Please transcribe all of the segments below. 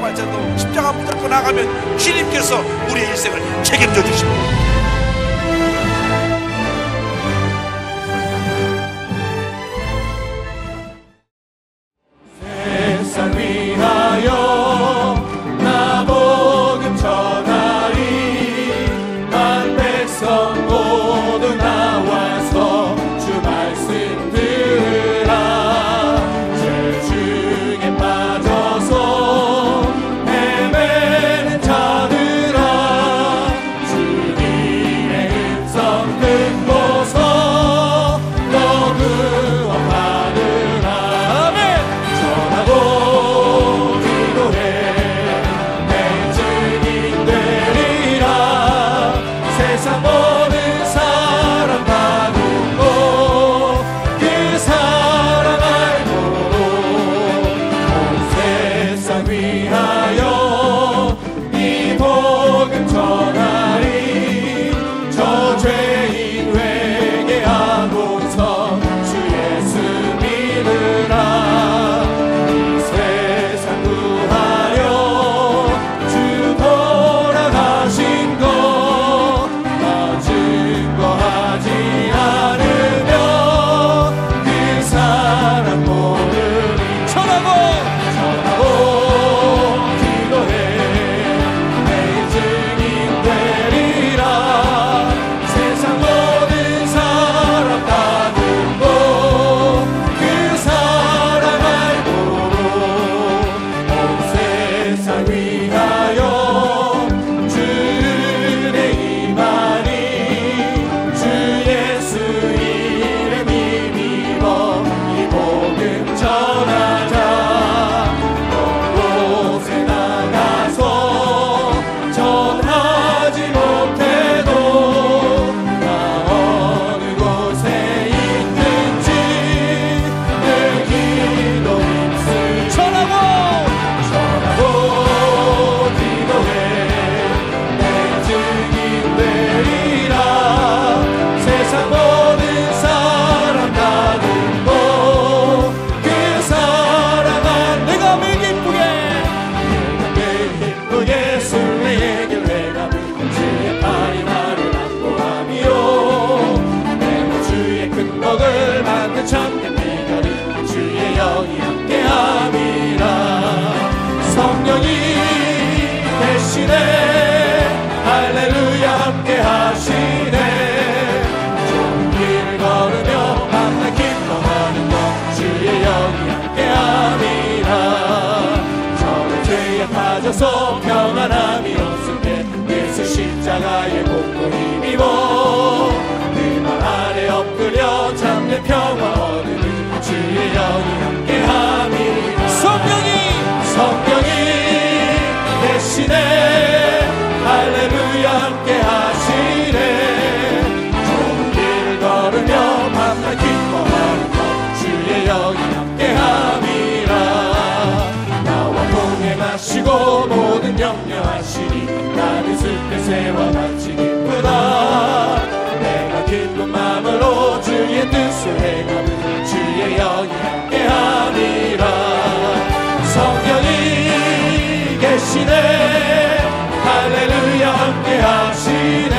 있다고 할지라도 십자가 붙들고 나가면 주님께서 우리의 일생을 책임져 주십니다. 평안함이 없을 때 예수 십자가의 공로 힘입어 그 말 아래 엎드려 참된 평화 얻으니 주의 영이 함께함이라. 성령이 대신에 할렐루야 함께하시네. 좋은 길을 걸으며 밤낮 기뻐하는 것 주의 영이 함께함이라. 나와 동행하시고 모든 염려하시니 나는 슬ጴ새와 같이 기쁘다. 내가 기쁜 마음으로 주의 뜻을 행하면 주의 영이 함께하리라. 성령이 계시네. 할렐루야 함께하시네.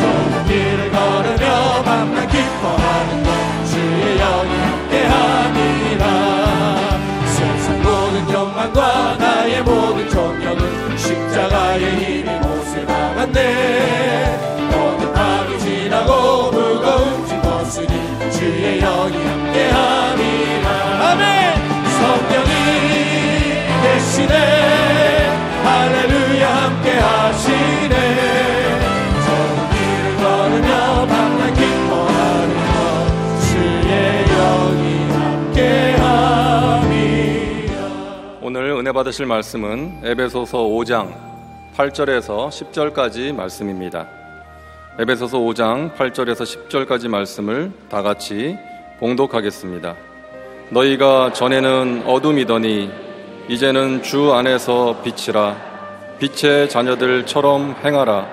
좋은 길을 걸으며 밤낮 기뻐하는 것 주의 영이 함께하리라. 세상 모든 욕망과 나의 모든 정욕은 십자가의 힘이 못을 나간대. 모든 밤이 지나고 무거운 짐 벗으니 주의 영이 함께하리라. 아멘. 성령이 계시네. 할렐루야 함께하시네. 좋은 길을 걸으며 밤낮 기뻐하는 것 주의 영이 함께함이라. 오늘 은혜 받으실 말씀은 에베소서 5장 8절에서 10절까지 말씀입니다. 에베소서 5장 8절에서 10절까지 말씀을 다 같이 봉독하겠습니다. 너희가 전에는 어둠이더니 이제는 주 안에서 빛이라. 빛의 자녀들처럼 행하라.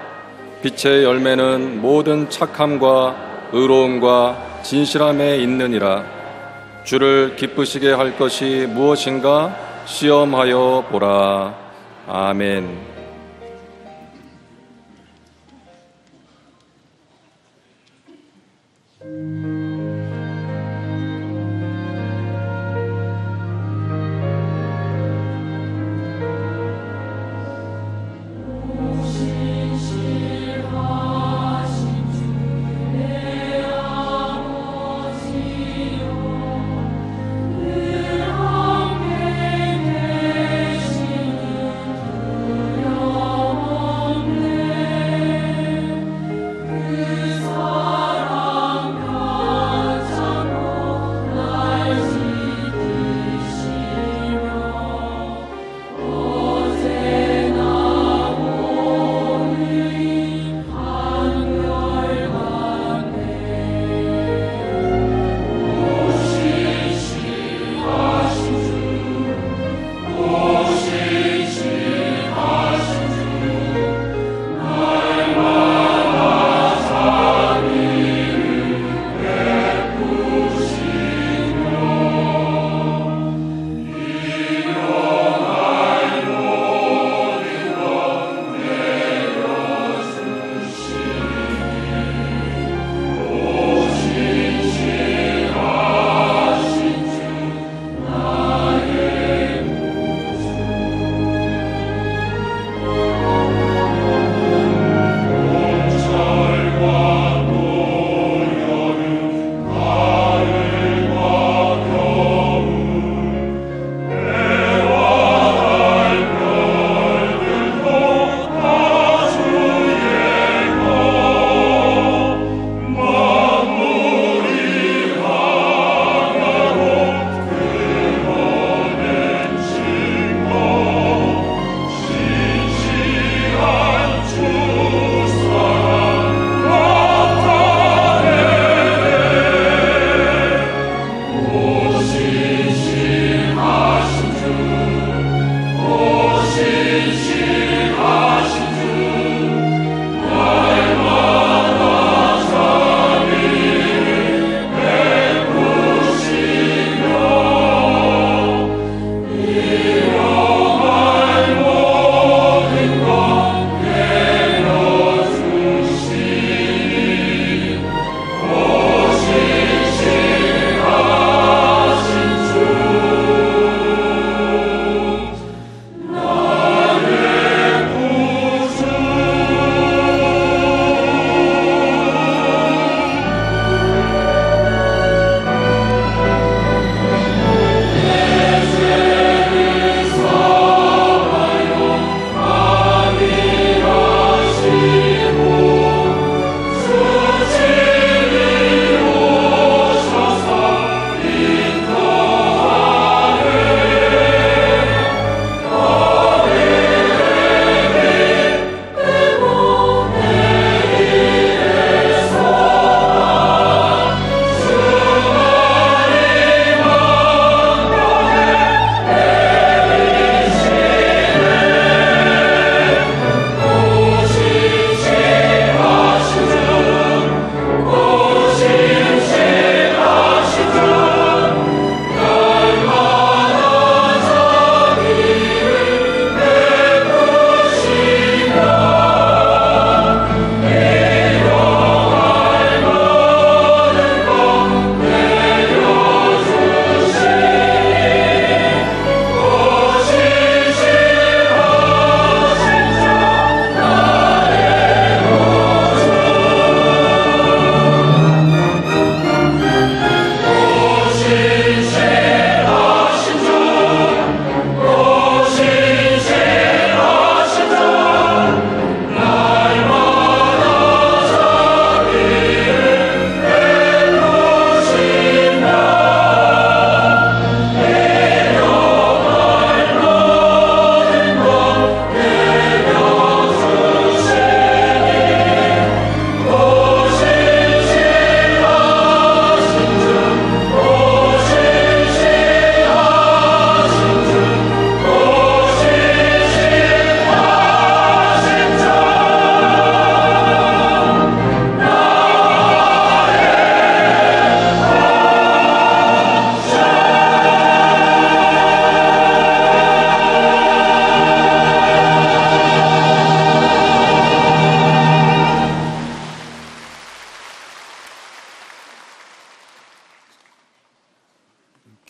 빛의 열매는 모든 착함과 의로움과 진실함에 있느니라. 주를 기쁘시게 할 것이 무엇인가 시험하여 보라. 아멘. 늘 함께 계시는 주여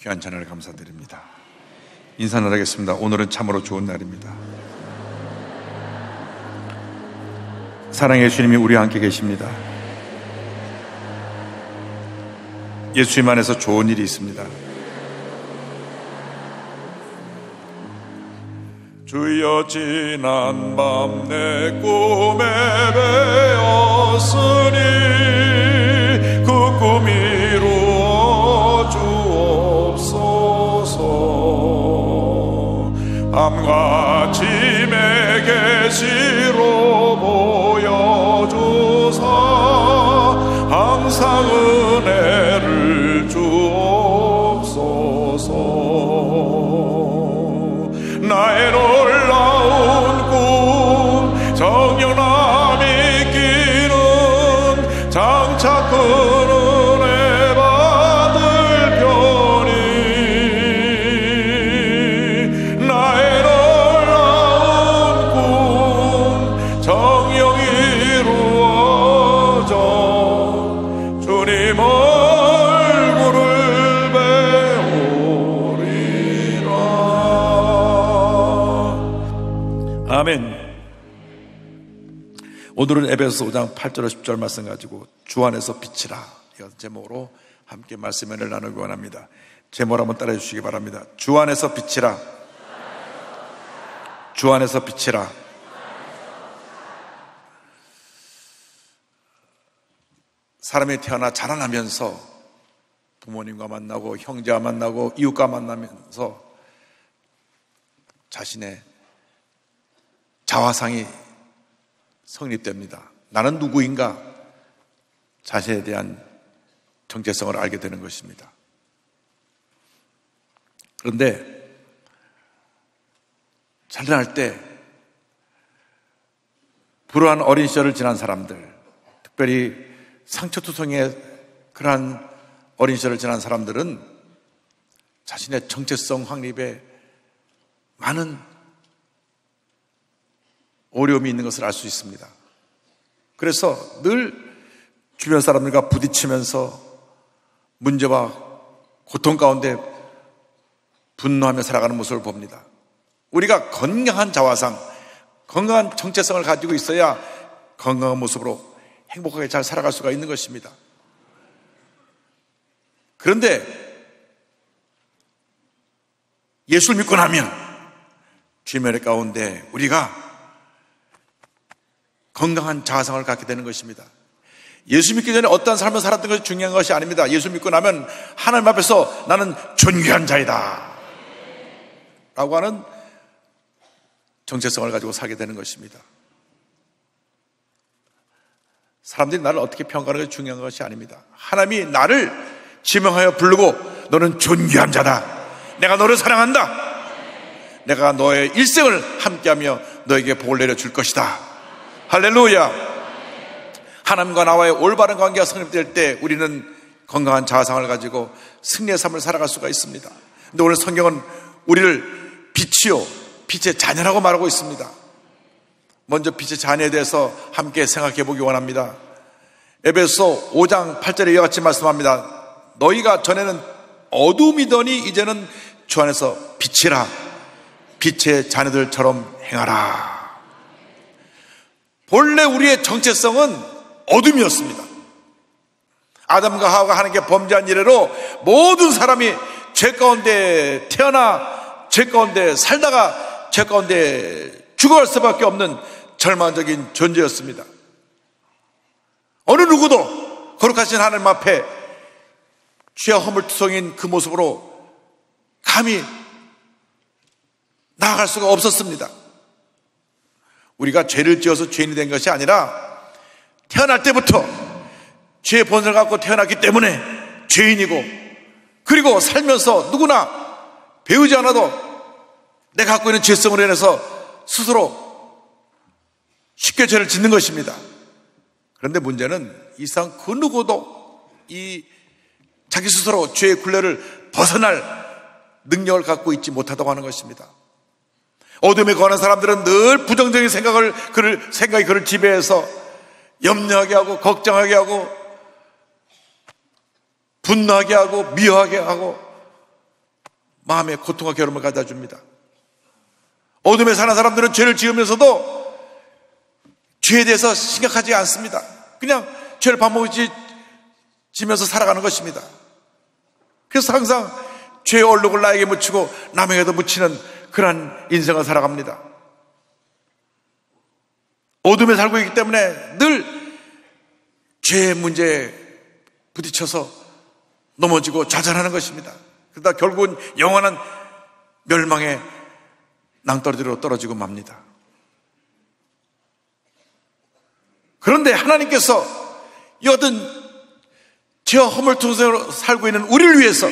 귀한 찬양을 감사드립니다. 인사 나누겠습니다. 오늘은 참으로 좋은 날입니다. 사랑의 주님이 우리와 함께 계십니다. 예수님 안에서 좋은 일이 있습니다. 주여 지난 밤 내 꿈에 배었으니 그 꿈 이루어 주옵소서. 밤과 짐의 계시로 보여주사 항상 은혜를 주옵소서. 나의 놀라운 꿈 정령함 있기는 장차 큰 은혜 받을 편이 나의 놀라운 꿈 정령 이루어져 주님 얼굴을 배우리라. 아멘. 오늘은 에베소서 5장 8절 10절 말씀 가지고 주 안에서 빛이라 이런 제목으로 함께 말씀을 나누기 원합니다. 제목 한번 따라해 주시기 바랍니다. 주 안에서 빛이라. 주 안에서 빛이라. 사람이 태어나 자라나면서 부모님과 만나고 형제와 만나고 이웃과 만나면서 자신의 자화상이 성립됩니다. 나는 누구인가? 자신에 대한 정체성을 알게 되는 것입니다. 그런데 자라날 때 불우한 어린 시절을 지난 사람들, 특별히 상처투성이의 그러한 어린 시절을 지난 사람들은 자신의 정체성 확립에 많은 어려움이 있는 것을 알 수 있습니다. 그래서 늘 주변 사람들과 부딪히면서 문제와 고통 가운데 분노하며 살아가는 모습을 봅니다. 우리가 건강한 자화상, 건강한 정체성을 가지고 있어야 건강한 모습으로 행복하게 잘 살아갈 수가 있는 것입니다. 그런데 예수를 믿고 나면 주님의 은혜 가운데 우리가 건강한 자아상을 갖게 되는 것입니다. 예수 믿기 전에 어떠한 삶을 살았던 것이 중요한 것이 아닙니다. 예수 믿고 나면 하나님 앞에서 나는 존귀한 자이다 라고 하는 정체성을 가지고 살게 되는 것입니다. 사람들이 나를 어떻게 평가하는 것이 중요한 것이 아닙니다. 하나님이 나를 지명하여 부르고 너는 존귀한 자다, 내가 너를 사랑한다, 내가 너의 일생을 함께하며 너에게 복을 내려줄 것이다. 할렐루야. 하나님과 나와의 올바른 관계가 성립될 때 우리는 건강한 자아상을 가지고 승리의 삶을 살아갈 수가 있습니다. 근데 오늘 성경은 우리를 빛이요 빛의 자녀라고 말하고 있습니다. 먼저 빛의 자녀에 대해서 함께 생각해 보기 원합니다. 에베소 5장 8절에 이와 같이 말씀합니다. 너희가 전에는 어둠이더니 이제는 주 안에서 빛이라. 빛의 자녀들처럼 행하라. 본래 우리의 정체성은 어둠이었습니다. 아담과 하와가 하나님께 범죄한 이래로 모든 사람이 죄 가운데 태어나 죄 가운데 살다가 죄 가운데 죽어갈 수밖에 없는 절망적인 존재였습니다. 어느 누구도 거룩하신 하나님 앞에 죄와 허물투성인 그 모습으로 감히 나아갈 수가 없었습니다. 우리가 죄를 지어서 죄인이 된 것이 아니라 태어날 때부터 죄의 본성을 갖고 태어났기 때문에 죄인이고, 그리고 살면서 누구나 배우지 않아도 내가 갖고 있는 죄성으로 인해서 스스로 쉽게 죄를 짓는 것입니다. 그런데 문제는 이 세상 그 누구도 이 자기 스스로 죄의 굴레를 벗어날 능력을 갖고 있지 못하다고 하는 것입니다. 어둠에 거하는 사람들은 늘 부정적인 생각이 그를 지배해서 염려하게 하고 걱정하게 하고 분노하게 하고 미워하게 하고 마음의 고통과 괴로움을 가져다 줍니다. 어둠에 사는 사람들은 죄를 지으면서도 죄에 대해서 심각하지 않습니다. 그냥 죄를 반복지면서 살아가는 것입니다. 그래서 항상 죄의 얼룩을 나에게 묻히고 남에게도 묻히는 그러한 인생을 살아갑니다. 어둠에 살고 있기 때문에 늘 죄의 문제에 부딪혀서 넘어지고 좌절하는 것입니다. 그러다 결국은 영원한 멸망의 낭떠러지로 떨어지고 맙니다. 그런데 하나님께서 이 어떤 죄와 허물 통해서 살고 있는 우리를 위해서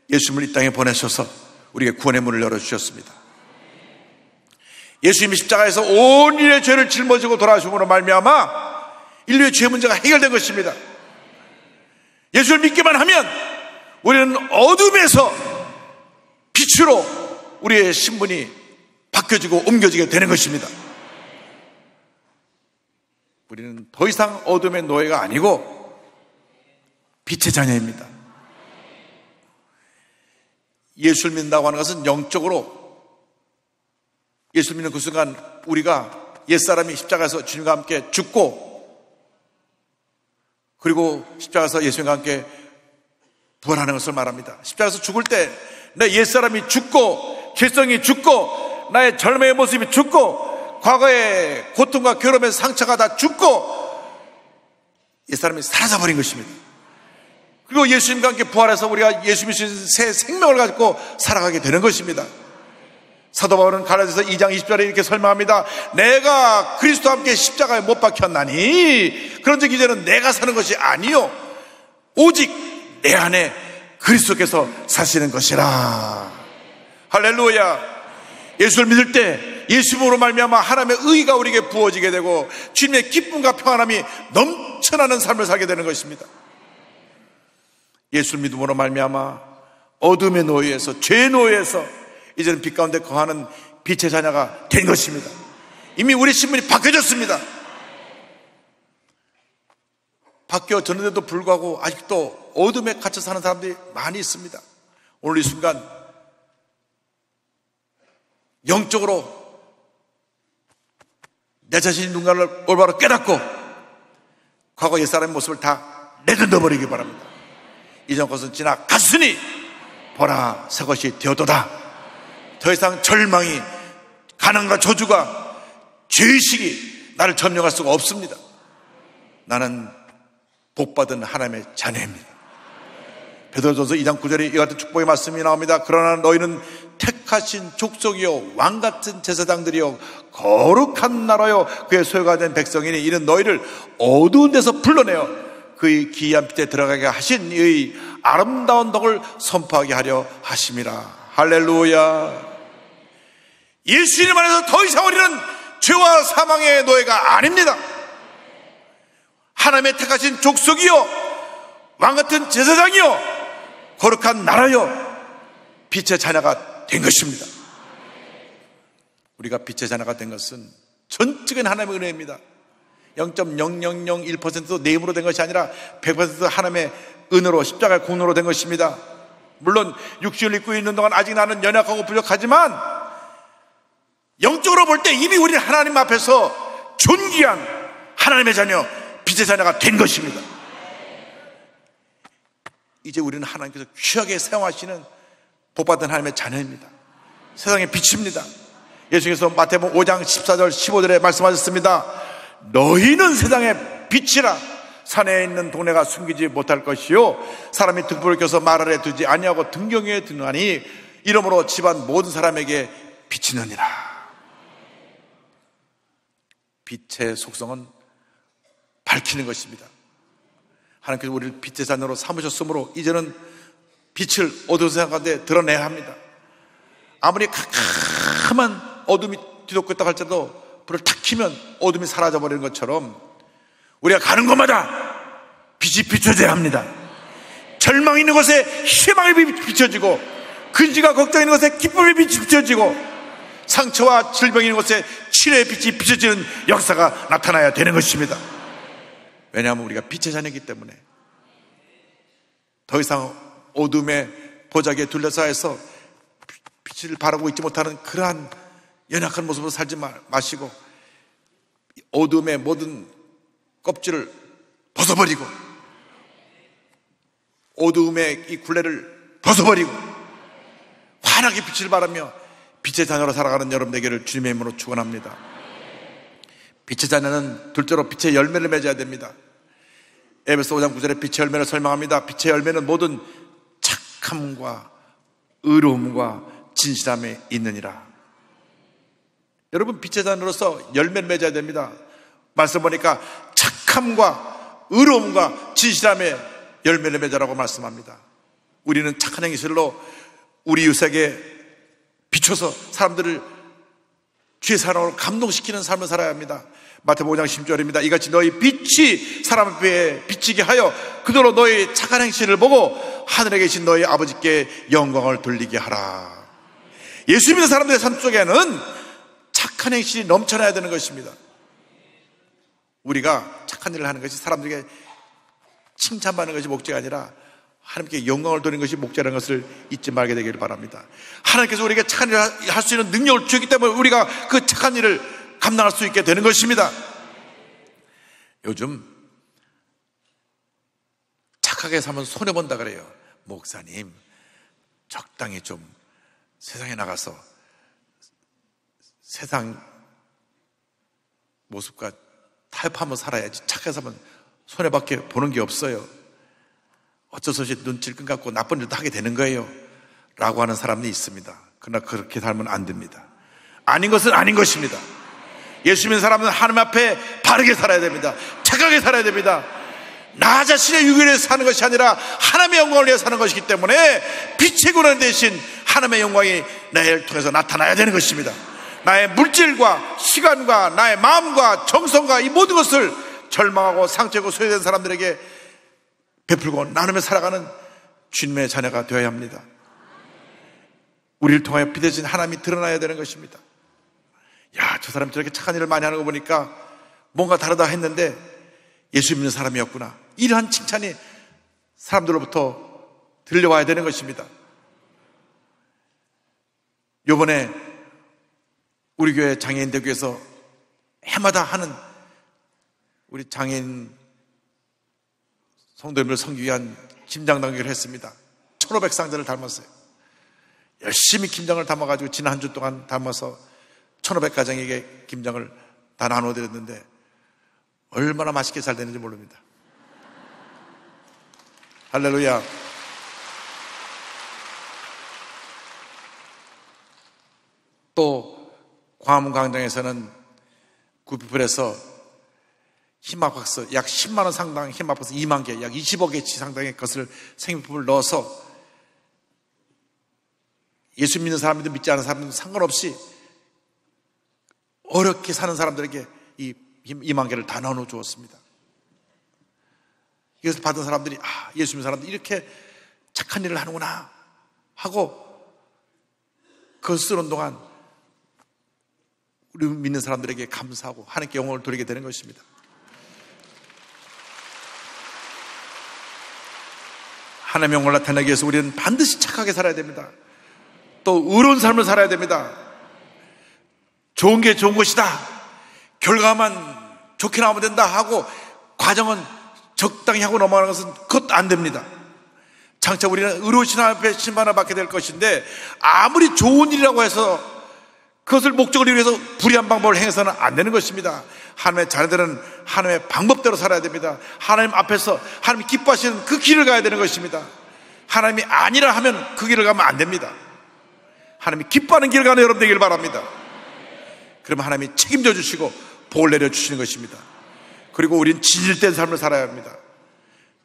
예수님을 이 땅에 보내셔서 우리에게 구원의 문을 열어주셨습니다. 예수님이 십자가에서 온 인류의 죄를 짊어지고 돌아오심으로 말미암아 인류의 죄 문제가 해결된 것입니다. 예수를 믿기만 하면 우리는 어둠에서 빛으로 우리의 신분이 바뀌어지고 옮겨지게 되는 것입니다. 우리는 더 이상 어둠의 노예가 아니고 빛의 자녀입니다. 예수를 믿는다고 하는 것은 영적으로 예수를 믿는 그 순간 우리가 옛사람이 십자가에서 주님과 함께 죽고 그리고 십자가에서 예수님과 함께 부활하는 것을 말합니다. 십자가에서 죽을 때 내 옛사람이 죽고 개성이 죽고 나의 젊음의 모습이 죽고 과거의 고통과 괴로움의 상처가 다 죽고 옛사람이 사라져버린 것입니다. 그리고 예수님과 함께 부활해서 우리가 예수 믿으신 새 생명을 가지고 살아가게 되는 것입니다. 사도 바울은 갈라디아서 2장 20절에 이렇게 설명합니다. 내가 그리스도와 함께 십자가에 못 박혔나니 그런즉 이제는 내가 사는 것이 아니요 오직 내 안에 그리스도께서 사시는 것이라. 할렐루야. 예수를 믿을 때 예수님으로 말미암아 하나님의 의가 우리에게 부어지게 되고 주님의 기쁨과 평안함이 넘쳐나는 삶을 살게 되는 것입니다. 예수를 믿음으로 말미암아 어둠의 노예에서 죄의 노예에서 이제는 빛 가운데 거하는 빛의 자녀가 된 것입니다. 이미 우리 신분이 바뀌어졌습니다. 바뀌어졌는데도 불구하고 아직도 어둠에 갇혀 사는 사람들이 많이 있습니다. 오늘 이 순간 영적으로 내 자신이 누군가를 올바로 깨닫고 과거 옛사람의 모습을 다 내던져버리기 바랍니다. 이전 것은 지나갔으니 보라 새 것이 되었도다. 더 이상 절망이, 가난과 저주가, 죄의식이 나를 점령할 수가 없습니다. 나는 복받은 하나님의 자녀입니다. 베드로전서 2장 9절에 이와 같은 축복의 말씀이 나옵니다. 그러나 너희는 택하신 족속이요 왕같은 제사장들이요 거룩한 나라요 그의 소유가 된 백성이니 이는 너희를 어두운 데서 불러내어 그의 기이한 빛에 들어가게 하신 이의 아름다운 덕을 선포하게 하려 하심이라. 할렐루야. 예수님 안에서 더 이상 우리는 죄와 사망의 노예가 아닙니다. 하나님의 택하신 족속이요 왕같은 제사장이요 거룩한 나라요 빛의 자녀가 된 것입니다. 우리가 빛의 자녀가 된 것은 전적인 하나님의 은혜입니다. 0.0001%도 내 힘으로 된 것이 아니라 100% 하나님의 은혜로 십자가의 공로로 된 것입니다. 물론 육신을 입고 있는 동안 아직 나는 연약하고 부족하지만 영적으로 볼 때 이미 우리는 하나님 앞에서 존귀한 하나님의 자녀, 빛의 자녀가 된 것입니다. 이제 우리는 하나님께서 귀하게 사용하시는 복받은 하나님의 자녀입니다. 세상의 빛입니다. 예수님께서 마태복음 5장 14절 15절에 말씀하셨습니다. 너희는 세상의 빛이라. 산에 있는 동네가 숨기지 못할 것이요 사람이 등불을 켜서 말 아래 두지 아니하고 등경 위에 두나니 이러므로 집안 모든 사람에게 비치느니라. 빛의 속성은 밝히는 것입니다. 하나님께서 우리를 빛의 자녀로 삼으셨으므로 이제는 빛을 어두운 세상 가운데 드러내야 합니다. 아무리 캄캄한 어둠이 뒤덮고 있다고 할지라도 불을 탁 켜면 어둠이 사라져버리는 것처럼 우리가 가는 곳마다 빛이 비춰져야 합니다. 절망이 있는 곳에 희망의 빛이 비춰지고 근심과 걱정이 있는 곳에 기쁨의 빛이 비춰지고 상처와 질병이 있는 곳에 치료의 빛이 비춰지는 역사가 나타나야 되는 것입니다. 왜냐하면 우리가 빛의 자녀이기 때문에 더 이상 어둠의 보자기에 둘러싸여서 빛을 바라고 있지 못하는 그러한 연약한 모습으로 살지 마시고 어둠의 모든 껍질을 벗어버리고 어두움의 이 굴레를 벗어버리고 환하게 빛을 바라며 빛의 자녀로 살아가는 여러분 되기를 주님의 이름으로 축원합니다. 빛의 자녀는 둘째로 빛의 열매를 맺어야 됩니다. 에베소 5장 9절에 빛의 열매를 설명합니다. 빛의 열매는 모든 착함과 의로움과 진실함에 있느니라. 여러분, 빛의 자녀로서 열매를 맺어야 됩니다. 말씀 보니까 착함과 의로움과 진실함에 열매를 맺으라고 말씀합니다. 우리는 착한 행실로 우리 이웃에게 비춰서 사람들을 주의 사랑으로 감동시키는 삶을 살아야 합니다. 마태복음 5장 10절입니다. 이같이 너희 빛이 사람 앞에 비치게 하여 그대로 너희 착한 행실을 보고 하늘에 계신 너희 아버지께 영광을 돌리게 하라. 예수 믿는 사람들의 삶 속에는 착한 행실이 넘쳐나야 되는 것입니다. 우리가 착한 일을 하는 것이 사람들에게 칭찬받는 것이 목적이 아니라 하나님께 영광을 돌리는 것이 목적이라는 것을 잊지 말게 되기를 바랍니다. 하나님께서 우리에게 착한 일을 할 수 있는 능력을 주었기 때문에 우리가 그 착한 일을 감당할 수 있게 되는 것입니다. 요즘 착하게 살면 손해본다 그래요. 목사님, 적당히 좀 세상에 나가서 세상 모습과 타협하며 살아야지. 착하게 살면 손해밖에 보는 게 없어요. 어쩔 수 없이 눈치를 끈갖고 나쁜 일도 하게 되는 거예요 라고 하는 사람이 있습니다. 그러나 그렇게 살면 안 됩니다. 아닌 것은 아닌 것입니다. 예수 믿는 사람은 하나님 앞에 바르게 살아야 됩니다. 착하게 살아야 됩니다. 나 자신의 유익을 위해서 사는 것이 아니라 하나님의 영광을 위해서 사는 것이기 때문에 빛의 근원 대신 하나님의 영광이 나를 통해서 나타나야 되는 것입니다. 나의 물질과 시간과 나의 마음과 정성과 이 모든 것을 절망하고 상처고 소외된 사람들에게 베풀고 나누며 살아가는 주님의 자녀가 되어야 합니다. 우리를 통하여 빛대신 하나님이 드러나야 되는 것입니다. 야, 저 사람이 저렇게 착한 일을 많이 하는 거 보니까 뭔가 다르다 했는데 예수 믿는 사람이었구나. 이러한 칭찬이 사람들로부터 들려와야 되는 것입니다. 요번에 우리 교회 장애인 대교에서 해마다 하는 우리 장애인 성도님을 섬기기 위한 김장 단계를 했습니다. 1500상자를 담았어요. 열심히 김장을 담아가지고 지난 한 주 동안 담아서 1500가정에게 김장을 다 나눠드렸는데 얼마나 맛있게 잘 되는지 모릅니다. 할렐루야. 또 광화문 광장에서는 구피플에서 희망박스 약 10만 원 상당 희망박스 2만 개, 약 20억 개치 상당의 것을 생필품을 넣어서 예수 믿는 사람들도 믿지 않는 사람들도 상관없이 어렵게 사는 사람들에게 이 2만 개를 다 나눠 주었습니다. 이것을 받은 사람들이 예수 믿는 사람들이 이렇게 착한 일을 하는구나 하고 그걸 쓰는 동안 우리 믿는 사람들에게 감사하고 하나님께 영광을 돌리게 되는 것입니다. 하나님의 영광을 나타내기 위해서 우리는 반드시 착하게 살아야 됩니다. 또 의로운 삶을 살아야 됩니다. 좋은 게 좋은 것이다, 결과만 좋게 나오면 된다 하고 과정은 적당히 하고 넘어가는 것은 그것도 안 됩니다. 장차 우리는 의로우신 하나님 앞에 심판을 받게 될 것인데 아무리 좋은 일이라고 해서 그것을 목적을 위해서 불의한 방법을 행해서는 안 되는 것입니다. 하나님의 자녀들은 하나님의 방법대로 살아야 됩니다. 하나님 앞에서 하나님이 기뻐하시는 그 길을 가야 되는 것입니다. 하나님이 아니라 하면 그 길을 가면 안 됩니다. 하나님이 기뻐하는 길을 가는 여러분 되기를 바랍니다. 그러면 하나님이 책임져 주시고 복을 내려 주시는 것입니다. 그리고 우리는 진실된 삶을 살아야 합니다.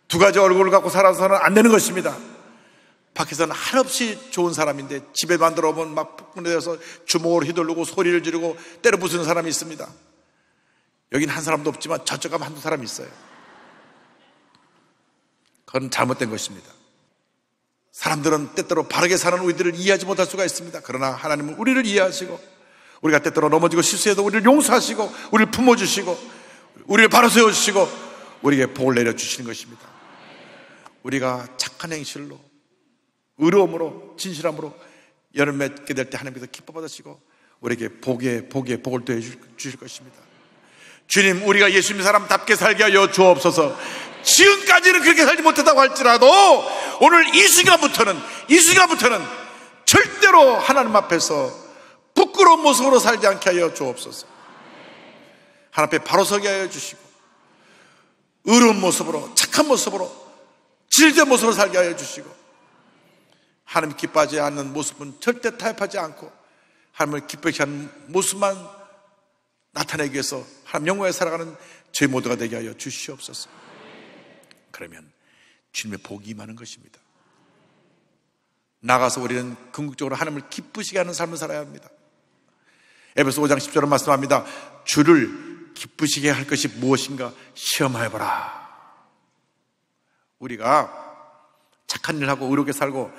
두 가지 얼굴을 갖고 살아서는 안 되는 것입니다. 밖에서는 한없이 좋은 사람인데 집에 만들어 오면 막 폭군에서 주먹으로 휘두르고 소리를 지르고 때려 부수는 사람이 있습니다. 여기는 한 사람도 없지만 저쪽 가면 한두 사람이 있어요. 그건 잘못된 것입니다. 사람들은 때때로 바르게 사는 우리들을 이해하지 못할 수가 있습니다. 그러나 하나님은 우리를 이해하시고 우리가 때때로 넘어지고 실수해도 우리를 용서하시고 우리를 품어주시고 우리를 바로 세워주시고 우리에게 복을 내려주시는 것입니다. 우리가 착한 행실로 의로움으로 진실함으로 여름 맺게 될 때 하나님께서 기뻐 받으시고 우리에게 복에 복을 더해 주실 것입니다. 주님, 우리가 예수 믿는 사람답게 살게 하여 주옵소서. 지금까지는 그렇게 살지 못했다고 할지라도 오늘 이 순간부터는 절대로 하나님 앞에서 부끄러운 모습으로 살지 않게 하여 주옵소서. 하나님 앞에 바로 서게 하여 주시고 의로운 모습으로, 착한 모습으로, 질된 모습으로 살게 하여 주시고 하나님 기뻐하지 않는 모습은 절대 타협하지 않고 하나님을 기쁘게 하는 모습만 나타내기 위해서 하나님 영광에 살아가는 저희 모두가 되게 하여 주시옵소서. 그러면 주님의 복이 임하는 것입니다. 나가서 우리는 궁극적으로 하나님을 기쁘시게 하는 삶을 살아야 합니다. 에베소 5장 10절은 말씀합니다. 주를 기쁘시게 할 것이 무엇인가 시험하여보라. 우리가 착한 일을 하고 의롭게 살고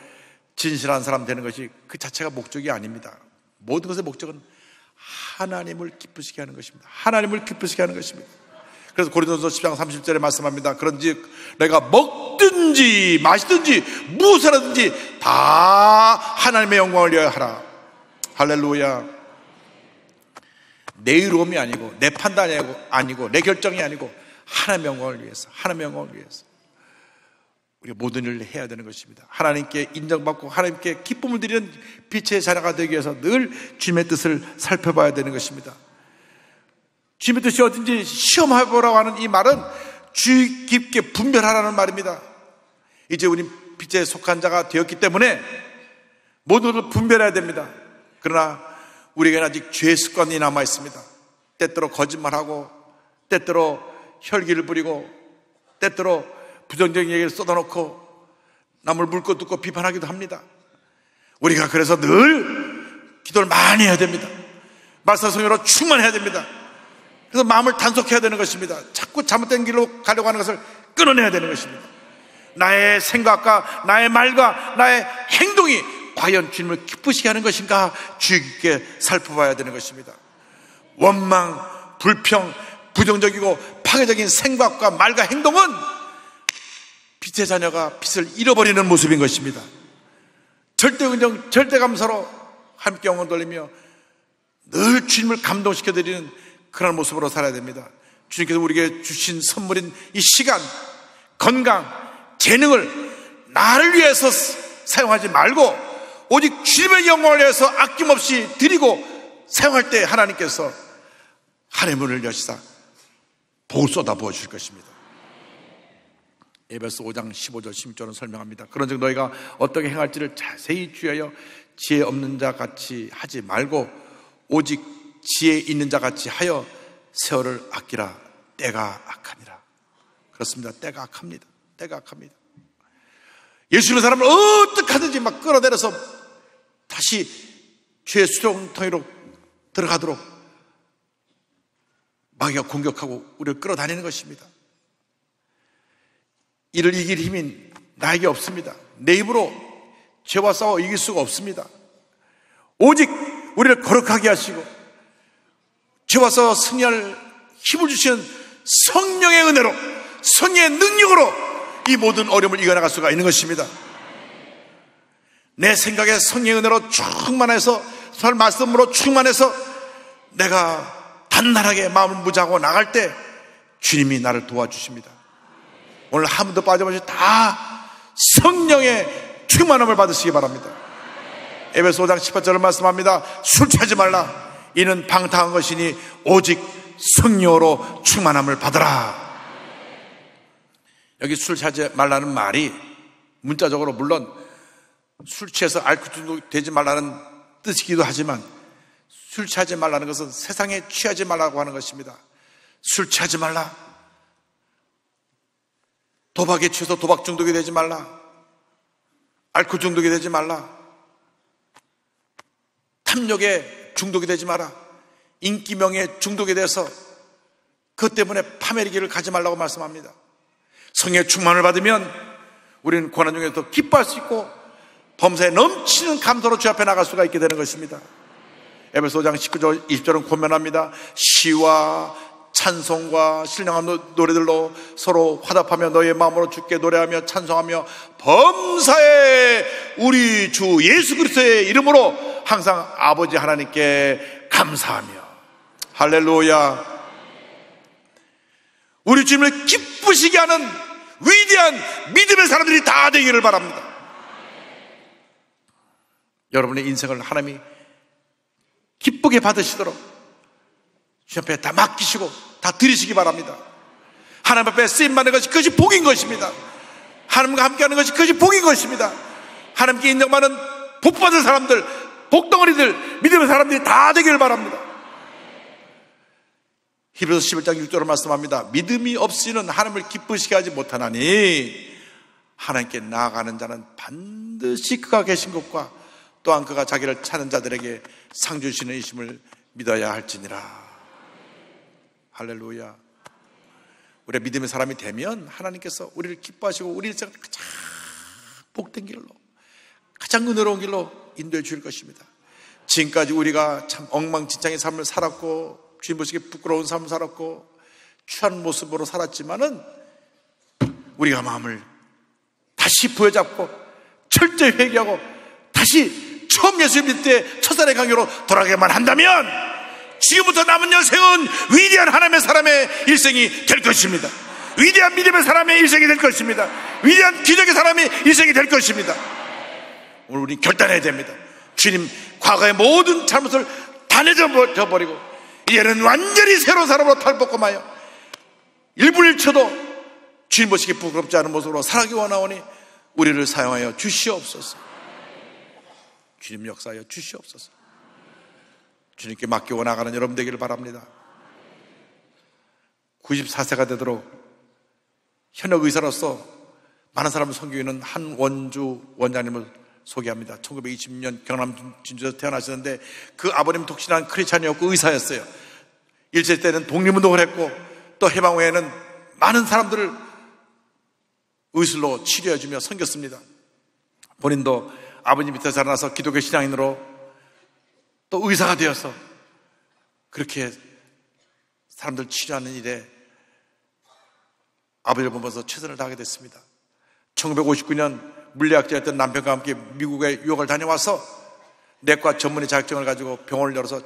진실한 사람 되는 것이 그 자체가 목적이 아닙니다. 모든 것의 목적은 하나님을 기쁘시게 하는 것입니다. 하나님을 기쁘시게 하는 것입니다. 그래서 고린도서 10장 30절에 말씀합니다. 그런즉 내가 먹든지 마시든지 무엇을 하든지 다 하나님의 영광을 위하여 하라. 할렐루야. 내 의로움이 아니고 내 판단이 아니고 내 결정이 아니고 하나님의 영광을 위해서, 하나님의 영광을 위해서 우리가 모든 일을 해야 되는 것입니다. 하나님께 인정받고 하나님께 기쁨을 드리는 빛의 자녀가 되기 위해서 늘 주님의 뜻을 살펴봐야 되는 것입니다. 주님의 뜻이 어딘지 시험해보라고 하는 이 말은 주의 깊게 분별하라는 말입니다. 이제 우리 빛에 속한 자가 되었기 때문에 모든 것을 분별해야 됩니다. 그러나 우리에게는 아직 죄의 습관이 남아 있습니다. 때때로 거짓말하고 때때로 혈기를 부리고 때때로 부정적인 얘기를 쏟아놓고 남을 물고 뜯고 비판하기도 합니다. 우리가 그래서 늘 기도를 많이 해야 됩니다. 말씀 성령으로 충만해야 됩니다. 그래서 마음을 단속해야 되는 것입니다. 자꾸 잘못된 길로 가려고 하는 것을 끊어내야 되는 것입니다. 나의 생각과 나의 말과 나의 행동이 과연 주님을 기쁘시게 하는 것인가 주의 깊게 살펴봐야 되는 것입니다. 원망, 불평, 부정적이고 파괴적인 생각과 말과 행동은 빛의 자녀가 빛을 잃어버리는 모습인 것입니다. 절대 긍정, 절대 감사로 함께 영혼 돌리며 늘 주님을 감동시켜드리는 그런 모습으로 살아야 됩니다. 주님께서 우리에게 주신 선물인 이 시간, 건강, 재능을 나를 위해서 사용하지 말고 오직 주님의 영광을 위해서 아낌없이 드리고 사용할 때 하나님께서 하늘의 문을 여시사 복을 쏟아부어 주실 것입니다. 에베소 5장 15절 16절은 설명합니다. 그런즉 너희가 어떻게 행할지를 자세히 주의하여 지혜 없는 자 같이 하지 말고 오직 지혜 있는 자 같이 하여 세월을 아끼라. 때가 악하니라. 그렇습니다. 때가 악합니다. 때가 악합니다. 예수 믿는 사람을 어떻게 하든지 막 끌어내려서 다시 죄의 수렁텅이로 들어가도록 마귀가 공격하고 우리를 끌어다니는 것입니다. 이를 이길 힘이 나에게 없습니다. 내 힘으로 죄와 싸워 이길 수가 없습니다. 오직 우리를 거룩하게 하시고 죄와 싸워 승리할 힘을 주시는 성령의 은혜로, 성령의 능력으로 이 모든 어려움을 이겨나갈 수가 있는 것입니다. 내 생각에 성령의 은혜로 충만해서, 설 말씀으로 충만해서 내가 단단하게 마음을 무장하고 나갈 때 주님이 나를 도와주십니다. 오늘 한 번도 빠짐없이 다 성령의 충만함을 받으시기 바랍니다. 에베소 5장 18절을 말씀합니다. 술 취하지 말라. 이는 방탕한 것이니 오직 성령으로 충만함을 받으라. 여기 술 취하지 말라는 말이 문자적으로 물론 술 취해서 알코올 중독 되지 말라는 뜻이기도 하지만 술 취하지 말라는 것은 세상에 취하지 말라고 하는 것입니다. 술 취하지 말라. 도박에 취해서 도박 중독이 되지 말라. 알코올 중독이 되지 말라. 탐욕에 중독이 되지 마라. 인기명에 중독이 돼서 그것 때문에 파멸의 길을 가지 말라고 말씀합니다. 성령의 충만을 받으면 우리는 고난 중에 더 기뻐할 수 있고 범사에 넘치는 감사로 주 앞에 나갈 수가 있게 되는 것입니다. 에베소 5장 19절 20절은 권면합니다. 시와 찬송과 신령한 노래들로 서로 화답하며 너의 마음으로 주께 노래하며 찬송하며 범사에 우리 주 예수 그리스도의 이름으로 항상 아버지 하나님께 감사하며. 할렐루야. 우리 주님을 기쁘시게 하는 위대한 믿음의 사람들이 다 되기를 바랍니다. 여러분의 인생을 하나님이 기쁘게 받으시도록 주님 앞에 다 맡기시고 다 드리시기 바랍니다. 하나님 앞에 쓰임받는 것이 그것이 복인 것입니다. 하나님과 함께하는 것이 그것이 복인 것입니다. 하나님께 인정받는 복받은 사람들, 복덩어리들, 믿음의 사람들이 다 되기를 바랍니다. 히브리서 11장 6절로 말씀합니다. 믿음이 없이는 하나님을 기쁘시게 하지 못하나니 하나님께 나아가는 자는 반드시 그가 계신 것과 또한 그가 자기를 찾는 자들에게 상 주시는 이심을 믿어야 할지니라. 할렐루야. 우리가 믿음의 사람이 되면 하나님께서 우리를 기뻐하시고 우리를 가장 복된 길로, 가장 은혜로운 길로 인도해 주실 것입니다. 지금까지 우리가 참 엉망진창의 삶을 살았고 주님 보시기에 부끄러운 삶을 살았고 취한 모습으로 살았지만은 우리가 마음을 다시 부여잡고 철저히 회개하고 다시 처음 예수 믿을 때 첫사랑의 강요로 돌아가게만 한다면 지금부터 남은 여생은 위대한 하나님의 사람의 일생이 될 것입니다. 위대한 믿음의 사람의 일생이 될 것입니다. 위대한 기적의 사람의 일생이 될 것입니다. 오늘 우리 결단해야 됩니다. 주님, 과거의 모든 잘못을 다 내줘버리고 이제는 완전히 새로운 사람으로 탈복음하여 일분일초도 주님 보시기에 부끄럽지 않은 모습으로 살아가기 원하오니 우리를 사용하여 주시옵소서. 주님 역사하여 주시옵소서. 주님께 맡기고 나가는 여러분 되기를 바랍니다. 94세가 되도록 현역 의사로서 많은 사람을 섬기는 한원주 원장님을 소개합니다. 1920년 경남 진주에서 태어나셨는데 그 아버님 독실한 크리스찬이었고 의사였어요. 일제 때는 독립운동을 했고 또 해방 후에는 많은 사람들을 의술로 치료해주며 섬겼습니다. 본인도 아버님 밑에 자라나서 기독교 신앙인으로 또 의사가 되어서 그렇게 사람들 치료하는 일에 아버지를 보면서 최선을 다하게 됐습니다. 1959년 물리학자였던 남편과 함께 미국에 유학을 다녀와서 내과 전문의 자격증을 가지고 병원을 열어서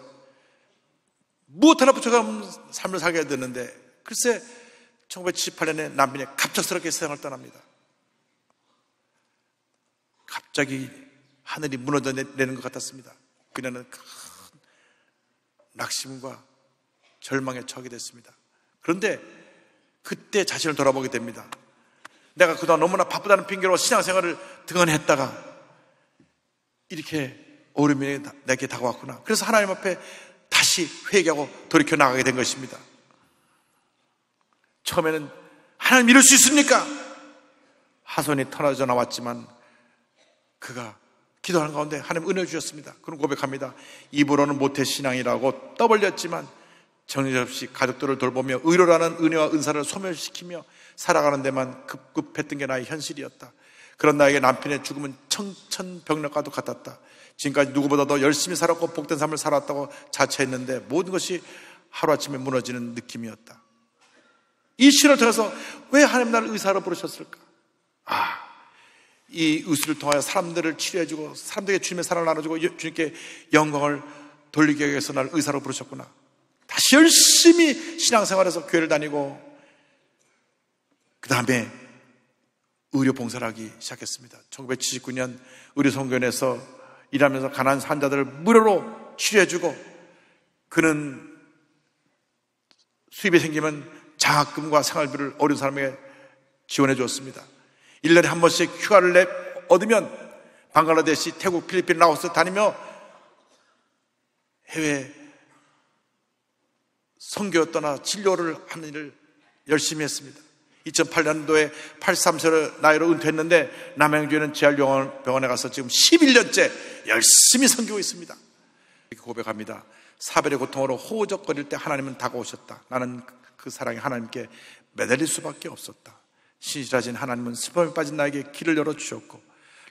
무엇 하나 부족한 삶을 살게 됐는데 글쎄 1978년에 남편이 갑작스럽게 세상을 떠납니다. 갑자기 하늘이 무너져 내리는 것 같았습니다. 그녀는 큰 낙심과 절망에 처하게 됐습니다. 그런데 그때 자신을 돌아보게 됩니다. 내가 그동안 너무나 바쁘다는 핑계로 신앙생활을 등한했다가 이렇게 어려움이 내게 다가왔구나. 그래서 하나님 앞에 다시 회개하고 돌이켜 나가게 된 것입니다. 처음에는 하나님 이럴 수 있습니까? 하손이 터져 나왔지만 그가 기도하는 가운데 하나님 은혜 주셨습니다. 그런 고백합니다. 입으로는 모태신앙이라고 떠벌렸지만 정신없이 가족들을 돌보며 의로라는 은혜와 은사를 소멸시키며 살아가는 데만 급급했던 게 나의 현실이었다. 그런 나에게 남편의 죽음은 청천벽력과도 같았다. 지금까지 누구보다도 열심히 살았고 복된 삶을 살았다고 자처했는데 모든 것이 하루아침에 무너지는 느낌이었다. 이 시를 통해서 왜 하나님 나를 의사로 부르셨을까? 이 의술을 통하여 사람들을 치료해주고 사람들에게 주님의 사랑을 나눠주고 주님께 영광을 돌리기 위해서 나를 의사로 부르셨구나. 다시 열심히 신앙생활에서 교회를 다니고 그 다음에 의료 봉사를 하기 시작했습니다. 1979년 의료선교원에서 일하면서 가난한 환자들을 무료로 치료해주고 그는 수입이 생기면 장학금과 생활비를 어려운 사람에게 지원해 주었습니다. 1년에 한 번씩 휴가를 얻으면 방글라데시, 태국, 필리핀, 라오스 다니며 해외 선교 떠나 진료를 하는 일을 열심히 했습니다. 2008년도에 83세 나이로 은퇴했는데 남양주에는 재활병원에 가서 지금 11년째 열심히 선교하고 있습니다. 이렇게 고백합니다. 사별의 고통으로 호적거릴 때 하나님은 다가오셨다. 나는 그 사랑에 하나님께 매달릴 수밖에 없었다. 신실하신 하나님은 슬픔에 빠진 나에게 길을 열어주셨고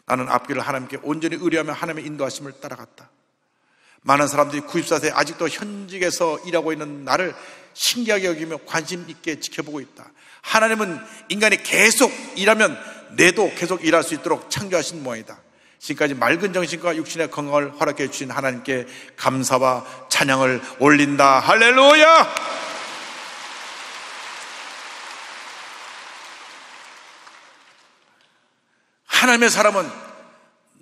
나는 앞길을 하나님께 온전히 의뢰하며 하나님의 인도하심을 따라갔다. 많은 사람들이 94세 아직도 현직에서 일하고 있는 나를 신기하게 여기며 관심 있게 지켜보고 있다. 하나님은 인간이 계속 일하면 뇌도 계속 일할 수 있도록 창조하신 모양이다. 지금까지 맑은 정신과 육신의 건강을 허락해 주신 하나님께 감사와 찬양을 올린다. 할렐루야! 하나님의 사람은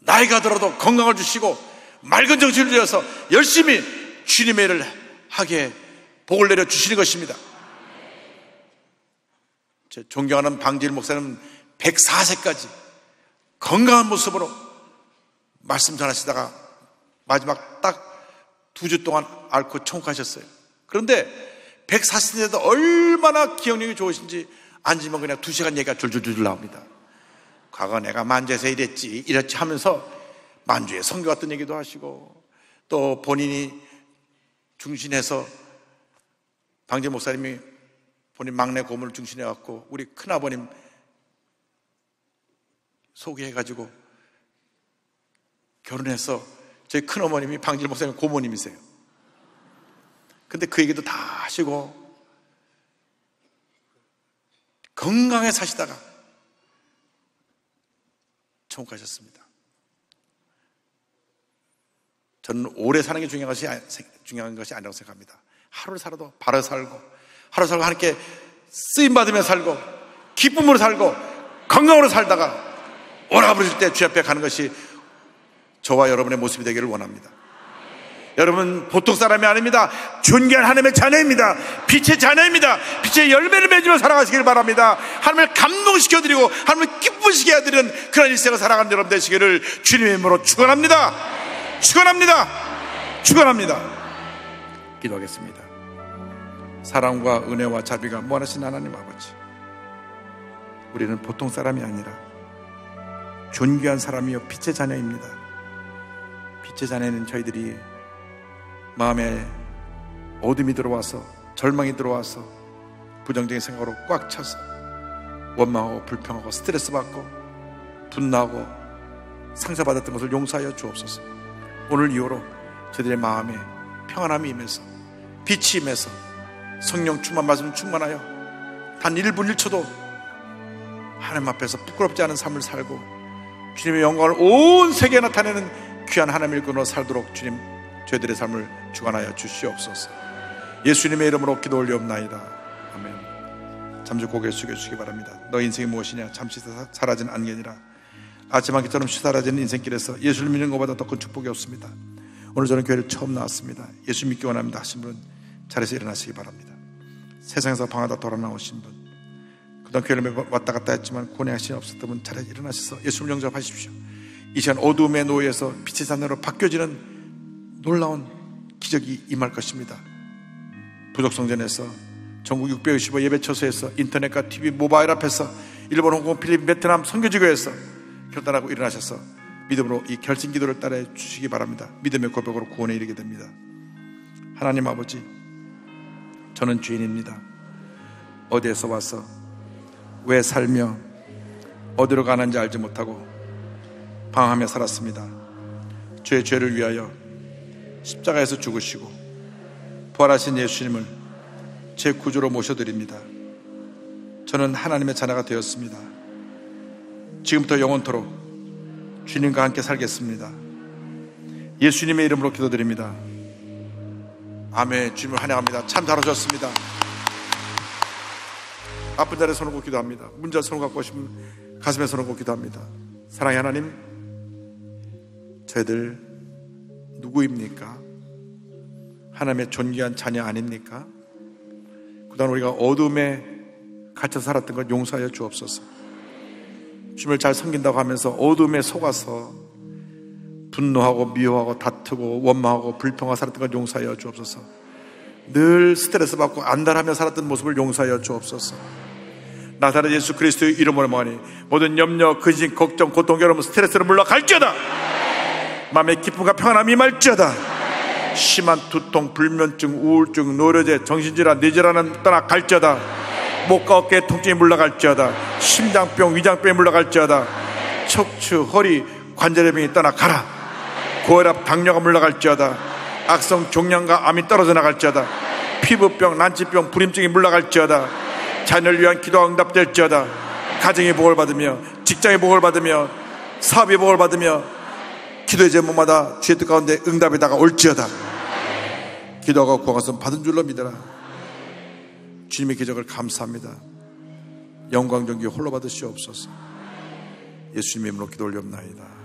나이가 들어도 건강을 주시고 맑은 정신을 주셔서 열심히 주님의 일을 하게 복을 내려 주시는 것입니다. 제 존경하는 방지일 목사님은 104세까지 건강한 모습으로 말씀 전하시다가 마지막 딱 2주 동안 앓고 천국하셨어요. 그런데 140세도 얼마나 기억력이 좋으신지 앉으면 그냥 2시간 얘기가 줄줄줄 나옵니다. 과거 내가 만주에서 이랬지 하면서 만주에 선교 갔던 얘기도 하시고, 또 본인이 중신해서 방재 목사님이 본인 막내 고모를 중신해갖고 우리 큰아버님 소개해가지고 결혼해서 저희 큰어머님이 방재 목사님 고모님이세요. 근데 그 얘기도 다 하시고 건강에 사시다가 천국 가셨습니다. 저는 오래 사는 게 중요한 것이 아니라고 생각합니다. 하루를 살아도 바로 살고, 하루 살고 하나님께 쓰임받으며 살고, 기쁨으로 살고, 건강으로 살다가 오라 부르실 때 주 앞에 가는 것이 저와 여러분의 모습이 되기를 원합니다. 여러분 보통 사람이 아닙니다. 존귀한 하나님의 자녀입니다. 빛의 자녀입니다. 빛의 열매를 맺으며 살아가시길 바랍니다. 하나님을 감동시켜드리고 하나님을 기쁘시게 해드리는 그런 일생을 살아가는 여러분 되시기를 주님의 이름으로 축원합니다. 축원합니다. 축원합니다. 기도하겠습니다. 사랑과 은혜와 자비가 무한하신 하나님 아버지, 우리는 보통 사람이 아니라 존귀한 사람이요 빛의 자녀입니다. 빛의 자녀는 저희들이 마음에 어둠이 들어와서, 절망이 들어와서 부정적인 생각으로 꽉 차서 원망하고 불평하고 스트레스 받고 분노하고 상처받았던 것을 용서하여 주옵소서. 오늘 이후로 저희들의 마음에 평안함이 임해서, 빛이 임해서 성령 충만 말씀 충만하여 단 1분 1초도 하나님 앞에서 부끄럽지 않은 삶을 살고 주님의 영광을 온 세계에 나타내는 귀한 하나님의 일꾼으로 살도록 주님 저희들의 삶을 주관하여 주시옵소서. 예수님의 이름으로 기도 올리옵나이다. 아멘. 잠시 고개 숙여주시기 바랍니다. 너 인생이 무엇이냐? 잠시 사라진 안개니라. 아침 한기처럼 사라지는 인생길에서 예수를 믿는 것보다 더 큰 축복이 없습니다. 오늘 저는 교회를 처음 나왔습니다. 예수 믿기 원합니다 하신 분 자리에서 일어나시기 바랍니다. 세상에서 방황하다 돌아 나오신 분, 그동안 교회를 왔다 갔다 했지만 고뇌하신 없었던 분 자리에서 일어나셔서 예수를 영접하십시오. 이 시간 어두움의 노예에서 빛의 자녀로 바뀌어지는 놀라운 기적이 임할 것입니다. 부족성전에서 전국 655 예배처소에서 인터넷과 TV, 모바일 앞에서 일본, 홍콩, 필리핀, 베트남 선교지교에서 결단하고 일어나셔서 믿음으로 이 결심기도를 따라 주시기 바랍니다. 믿음의 고백으로 구원에 이르게 됩니다. 하나님 아버지, 저는 죄인입니다. 어디에서 와서 왜 살며 어디로 가는지 알지 못하고 방황하며 살았습니다. 저의 죄를 위하여 십자가에서 죽으시고 부활하신 예수님을 제 구주로 모셔드립니다. 저는 하나님의 자녀가 되었습니다. 지금부터 영원토록 주님과 함께 살겠습니다. 예수님의 이름으로 기도드립니다. 아멘. 주님을 환영합니다. 참 잘하셨습니다. 아픈 자리에 손을 꽂고 기도합니다. 문자 손을 갖고 오시면 가슴에 손을 꽂고 기도합니다. 사랑의 하나님, 저희들 누구입니까? 하나님의 존귀한 자녀 아닙니까? 그동안 우리가 어둠에 갇혀 살았던 것 용서하여 주옵소서. 주님을 잘 섬긴다고 하면서 어둠에 속아서 분노하고 미워하고 다투고 원망하고 불평하고 살았던 것 용서하여 주옵소서. 늘 스트레스 받고 안달하며 살았던 모습을 용서하여 주옵소서. 나사렛 예수 그리스도의 이름으로 말하니 모든 염려, 근심, 걱정, 고통, 괴로움, 스트레스를 물러갈지어다. 마음의 기쁨과 평안함이 임할지어다. 심한 두통, 불면증, 우울증, 노려제, 정신질환, 뇌질환은 떠나갈지어다. 목과 어깨의 통증이 물러갈지어다. 심장병, 위장병이 물러갈지어다. 척추, 허리, 관절의 병이 떠나가라. 고혈압, 당뇨가 물러갈지어다. 악성 종양과 암이 떨어져 나갈지어다. 피부병, 난치병, 불임증이 물러갈지어다. 자녀를 위한 기도가 응답될지어다. 가정의 복을 받으며, 직장의 복을 받으며, 사업의 복을 받으며, 기도의 제목마다 주의 뜻 가운데 응답이 다가올지어다. 기도하고 구한 것은 받은 줄로 믿어라. 주님의 기적을 감사합니다. 영광 존귀 홀로 받으시옵소서. 예수님의 이름으로 기도 올려옵나이다.